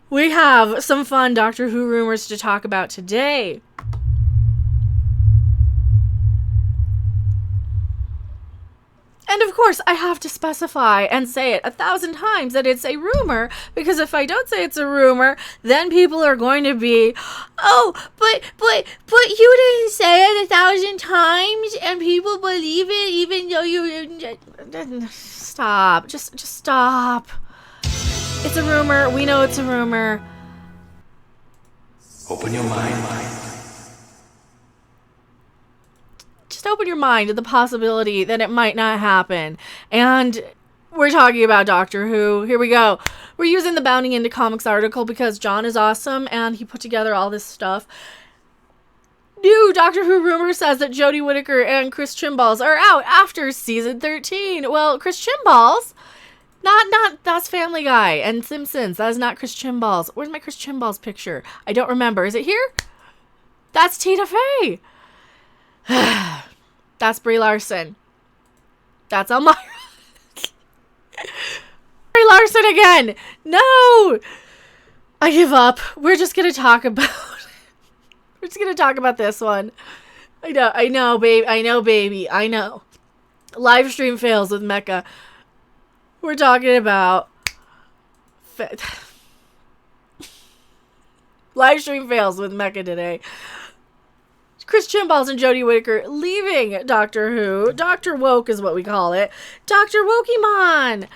We have some fun Doctor Who rumors to talk about today. And of course, I have to specify and say it 1,000 times that it's a rumor, because if I don't say it's a rumor, then people are going to be, oh, but you didn't say it 1,000 times and people believe it even though you... Stop. Just stop. It's a rumor. We know it's a rumor. Open your mind. Just open your mind to the possibility that it might not happen. And we're talking about Doctor Who. Here we go. We're using the Bounding Into Comics article because John is awesome and he put together all this stuff. New Doctor Who rumor says that Jodie Whittaker and Chris Chibnall are out after season 13. Well, Chris Chibnall, not that's Family Guy and Simpsons. That is not Chris Chibnall. Where's my Chris Chibnall picture? I don't remember. Is it here? That's Tina Fey. That's Brie Larson. That's Elmira. Brie Larson again. No. I give up. We're just gonna talk about. We're just gonna talk about this one. I know, baby. I know. Live stream fails with Mecca. We're talking about. Live stream fails with Mecca today. Chris Chibnall and Jodie Whittaker leaving Doctor Who. Dr. Woke is what we call it. Dr. Wokemon.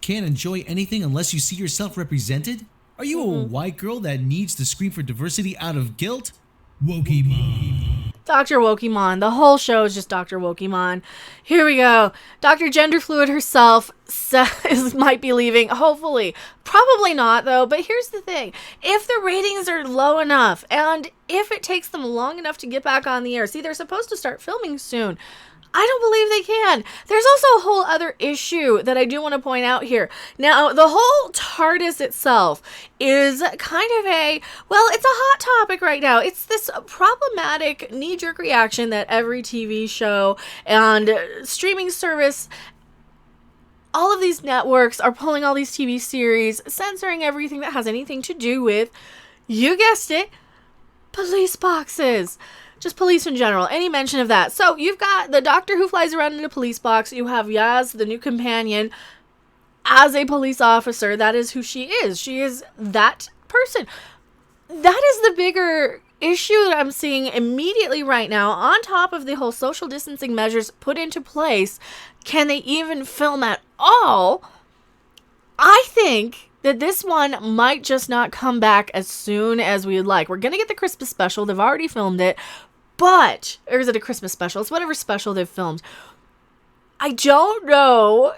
Can't enjoy anything unless you see yourself represented? Are you a white girl that needs to scream for diversity out of guilt? Wokemon. Dr. Wokemon. The whole show is just Dr. Wokemon. Here we go. Dr. Gender Fluid herself might be leaving. Hopefully. Probably not, though. But here's the thing. If the ratings are low enough, and if it takes them long enough to get back on the air, see, they're supposed to start filming soon. I don't believe they can. There's also a whole other issue that I do want to point out here. Now, the whole TARDIS itself is kind of it's a hot topic right now. It's this problematic knee-jerk reaction that every TV show and streaming service, all of these networks are pulling all these TV series, censoring everything that has anything to do with, you guessed it, police boxes. Just police in general. Any mention of that. So you've got the Doctor who flies around in a police box. You have Yaz, the new companion, as a police officer. That is who she is. She is that person. That is the bigger issue that I'm seeing immediately right now. On top of the whole social distancing measures put into place, can they even film at all? I think that this one might just not come back as soon as we would like. We're going to get the Christmas special. They've already filmed it. But, or is it a Christmas special? It's whatever special they've filmed. I don't know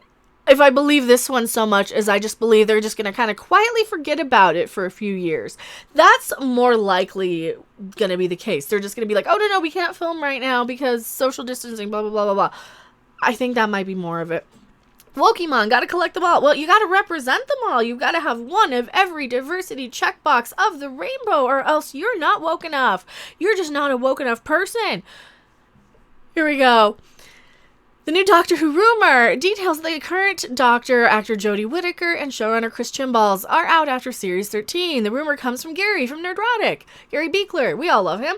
if I believe this one so much as I just believe they're just going to kind of quietly forget about it for a few years. That's more likely going to be the case. They're just going to be like, oh, no, we can't film right now because social distancing, blah, blah, blah, blah, blah. I think that might be more of it. Wokemon, gotta collect them all. Well, you gotta represent them all. You've gotta have one of every diversity checkbox of the rainbow, or else you're not woke enough. You're just not a woke enough person. Here we go. The new Doctor Who rumor details the current Doctor, actor Jodie Whittaker, and showrunner Chris Chibnall are out after Series 13. The rumor comes from Gary from Nerdrotic. Gary Beekler. We all love him.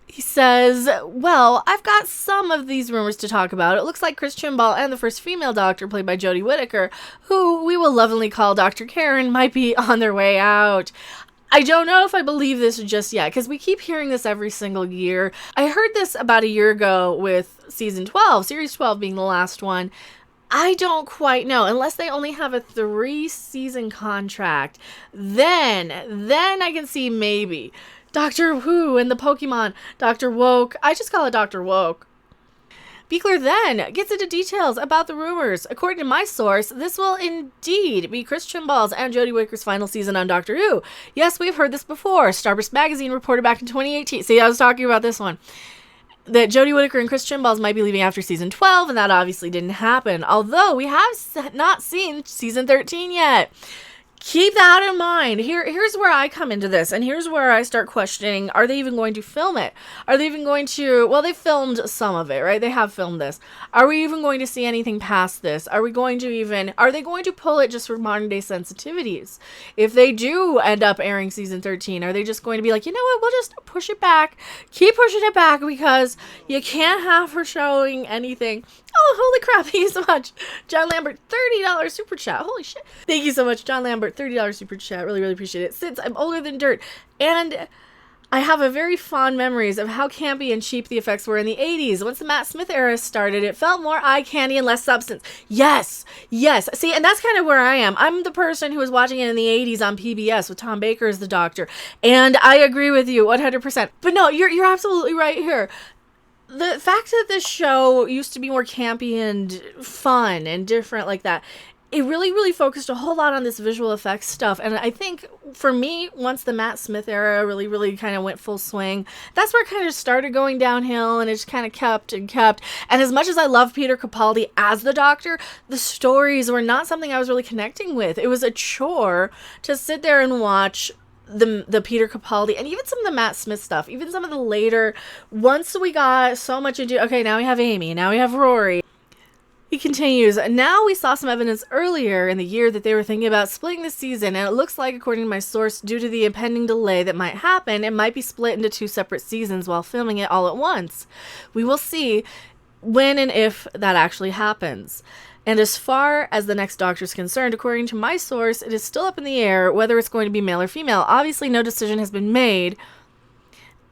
He says, well, I've got some of these rumors to talk about. It looks like Chris Chibnall and the first female Doctor, played by Jodie Whittaker, who we will lovingly call Dr. Karen, might be on their way out. I don't know if I believe this just yet, because we keep hearing this every single year. I heard this about a year ago with Season 12, Series 12 being the last one. I don't quite know, unless they only have a 3-season contract. Then I can see maybe. Doctor Who and the Pokemon, Dr. Woke. I just call it Dr. Woke. Beekler then gets into details about the rumors. According to my source, this will indeed be Chris Chibnall and Jodie Whittaker's final season on Doctor Who. Yes, we've heard this before. Starburst Magazine reported back in 2018. See, I was talking about this one. That Jodie Whittaker and Chris Chibnall might be leaving after season 12, and that obviously didn't happen. Although we have not seen season 13 yet. keep that in mind. Here's where I come into this, and here's where I start questioning, are they even going to film it? Are they even going to, well, they filmed some of it, right? They have filmed this. Are we even going to see anything past this? Are they going to pull it just for modern day sensitivities? If they do end up airing season 13, are they just going to be like, you know what, we'll just push it back, keep pushing it back, because you can't have her showing anything. Oh, holy crap, thank you so much. John Lambert, $30 super chat. Holy shit. Thank you so much, John Lambert, $30 super chat. Really, really appreciate it. Since I'm older than dirt. And I have a very fond memories of how campy and cheap the effects were in the 80s. Once the Matt Smith era started, it felt more eye candy and less substance. Yes. See, and that's kind of where I am. I'm the person who was watching it in the 80s on PBS with Tom Baker as the doctor. And I agree with you 100%. But no, you're absolutely right here. The fact that this show used to be more campy and fun and different like that, it really, really focused a whole lot on this visual effects stuff. And I think for me, once the Matt Smith era really, really kind of went full swing, that's where it kind of started going downhill, and it just kind of kept and kept. And as much as I love Peter Capaldi as the Doctor, the stories were not something I was really connecting with. It was a chore to sit there and watch the Peter Capaldi and even some of the Matt Smith stuff, even some of the later, once we got so much into, okay, now we have Amy, now we have Rory. He continues, now we saw some evidence earlier in the year that they were thinking about splitting the season, and it looks like, according to my source, due to the impending delay that might happen, it might be split into 2 separate seasons while filming it all at once. We will see when and if that actually happens. And as far as the next Doctor is concerned, according to my source, it is still up in the air whether it's going to be male or female. Obviously, no decision has been made,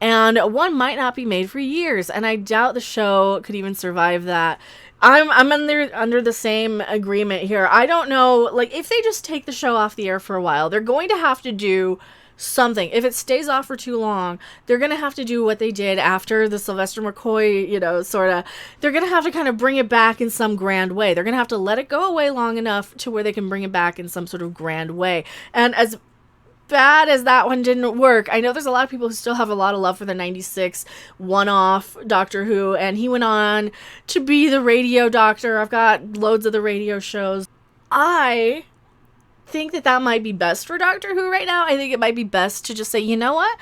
and one might not be made for years, and I doubt the show could even survive that. I'm under the same agreement here. I don't know, like, if they just take the show off the air for a while, they're going to have to do something. If it stays off for too long, they're going to have to do what they did after the Sylvester McCoy, they're going to have to kind of bring it back in some grand way. They're going to have to let it go away long enough to where they can bring it back in some sort of grand way. And as bad as that one didn't work, I know there's a lot of people who still have a lot of love for the 96 one-off Doctor Who, and he went on to be the radio doctor. I've got loads of the radio shows. I think that might be best for Doctor Who right now. I think it might be best to just say, you know what?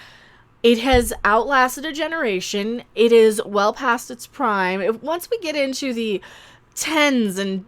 It has outlasted a generation. It is well past its prime. Once we get into the tens and,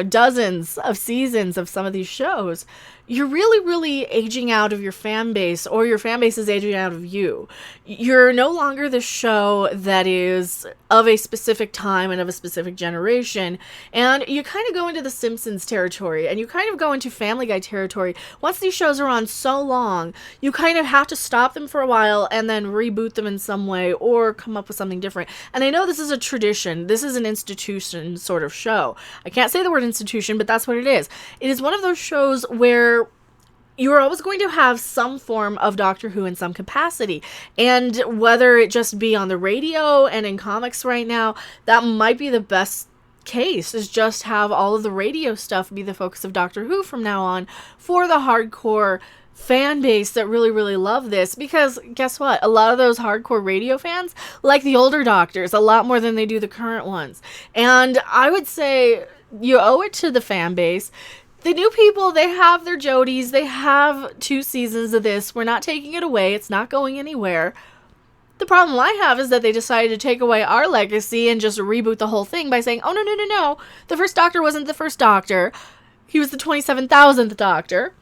dozens of seasons of some of these shows, you're really, really aging out of your fan base, or your fan base is aging out of you. You're no longer the show that is of a specific time and of a specific generation, and you kind of go into the Simpsons territory, and you kind of go into Family Guy territory. Once these shows are on so long, you kind of have to stop them for a while and then reboot them in some way or come up with something different. And I know this is a tradition. This is an institution sort of show. I can't say the word institution, but that's what it is. It is one of those shows where you're always going to have some form of Doctor Who in some capacity. And whether it just be on the radio and in comics right now, that might be the best case, is just have all of the radio stuff be the focus of Doctor Who from now on for the hardcore fan base that really, really love this. Because guess what? A lot of those hardcore radio fans like the older Doctors a lot more than they do the current ones. And I would say you owe it to the fan base. The new people, they have their Jodies. They have 2 seasons of this. We're not taking it away. It's not going anywhere. The problem I have is that they decided to take away our legacy and just reboot the whole thing by saying, oh, no. The first Doctor wasn't the first Doctor. He was the 27,000th Doctor.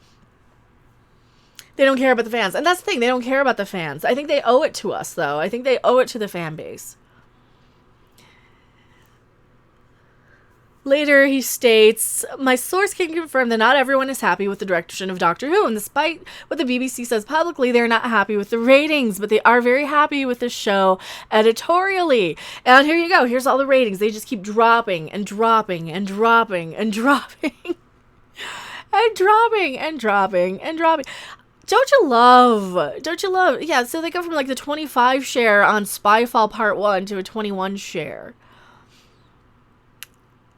They don't care about the fans. And that's the thing. They don't care about the fans. I think they owe it to us, though. I think they owe it to the fan base. Later, he states, my source can confirm that not everyone is happy with the direction of Doctor Who, and despite what the BBC says publicly, they're not happy with the ratings, but they are very happy with the show editorially. And here you go. Here's all the ratings. They just keep dropping and dropping and dropping and dropping and dropping and dropping and dropping. Don't you love? Yeah, so they go from like the 25 share on Spyfall Part 1 to a 21 share.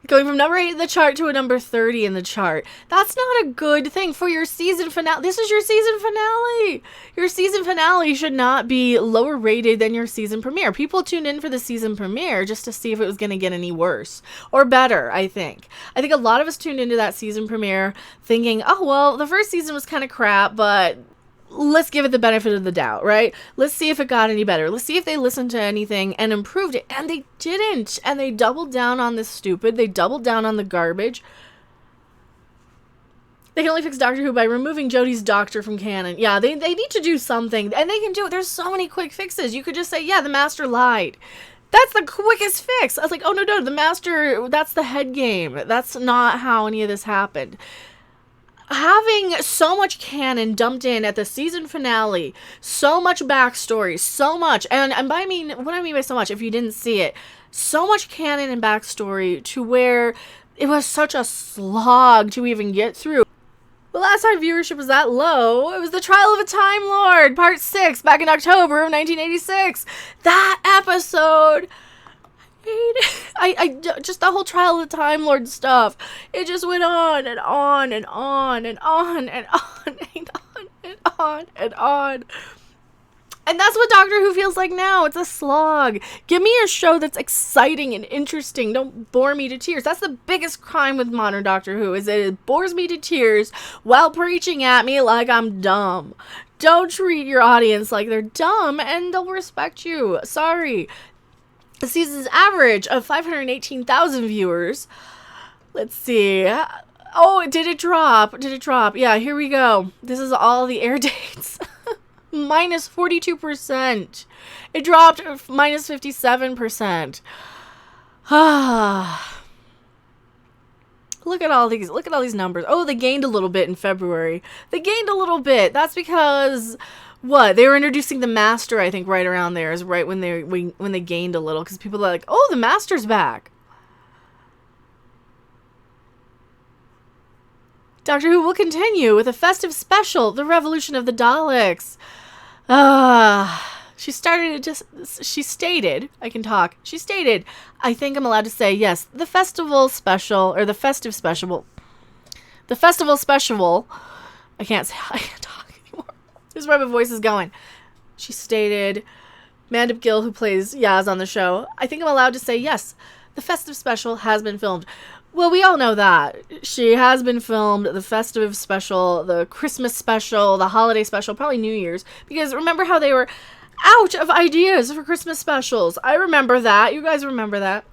Going from number 8 in the chart to a number 30 in the chart. That's not a good thing for your season finale. This is your season finale. Your season finale should not be lower rated than your season premiere. People tuned in for the season premiere just to see if it was going to get any worse or better, I think. I think a lot of us tuned into that season premiere thinking, oh, well, the first season was kind of crap, but let's give it the benefit of the doubt, right? Let's see if it got any better. Let's see if they listened to anything and improved it. And they didn't. And they doubled down on this stupid. They doubled down on the garbage. They can only fix Doctor Who by removing Jodie's doctor from canon. Yeah, they need to do something. And they can do it. There's so many quick fixes. You could just say, yeah, the Master lied. That's the quickest fix. I was like, oh, no, the Master, that's the head game. That's not how any of this happened. Having so much canon dumped in at the season finale, so much backstory, so much, and what I mean by so much, if you didn't see it, so much canon and backstory to where it was such a slog to even get through. The last time viewership was that low, it was The Trial of a Time Lord, Part 6, back in October of 1986. That episode... I just the whole Trial of the Time Lord stuff. It just went on and on and on and on and on and on and on and on. And that's what Doctor Who feels like now. It's a slog. Give me a show that's exciting and interesting. Don't bore me to tears. That's the biggest crime with modern Doctor Who, is that it bores me to tears while preaching at me like I'm dumb. Don't treat your audience like they're dumb and they'll respect you. Sorry. The season's average of 518,000 viewers. Let's see. Oh, did it drop? Yeah, here we go. This is all the air dates. Minus 42%. It dropped minus 57%. Look at all these numbers. Oh, they gained a little bit in February. That's because... What? They were introducing the Master, I think, right around there. Is right when they gained a little. Because people are like, oh, the Master's back. Doctor Who will continue with a festive special, The Revolution of the Daleks. She stated, I think I'm allowed to say, yes, the festival special, or the festive special. The festival special. I can't talk. This is where my voice is going. She stated, Mandip Gill, who plays Yaz on the show, I think I'm allowed to say, yes, the festive special has been filmed. Well, we all know that. She has been filmed, the festive special, the Christmas special, the holiday special, probably New Year's. Because remember how they were out of ideas for Christmas specials? I remember that. You guys remember that.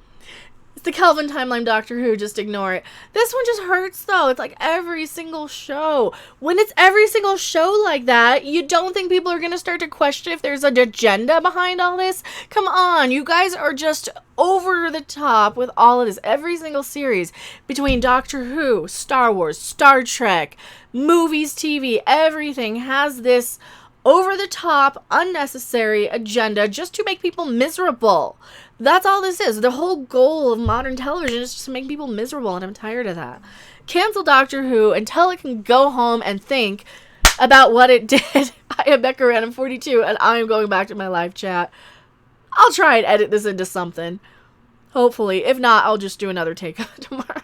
It's the Kelvin timeline Doctor Who, just ignore it. This one just hurts, though. It's like every single show. When it's every single show like that, you don't think people are going to start to question if there's an agenda behind all this? Come on, you guys are just over the top with all of this. Every single series, between Doctor Who, Star Wars, Star Trek, movies, TV, everything has this over-the-top, unnecessary agenda just to make people miserable. That's all this is. The whole goal of modern television is just to make people miserable, and I'm tired of that. Cancel Doctor Who until it can go home and think about what it did. I am Becca Random 42, and I am going back to my live chat. I'll try and edit this into something. Hopefully. If not, I'll just do another take tomorrow.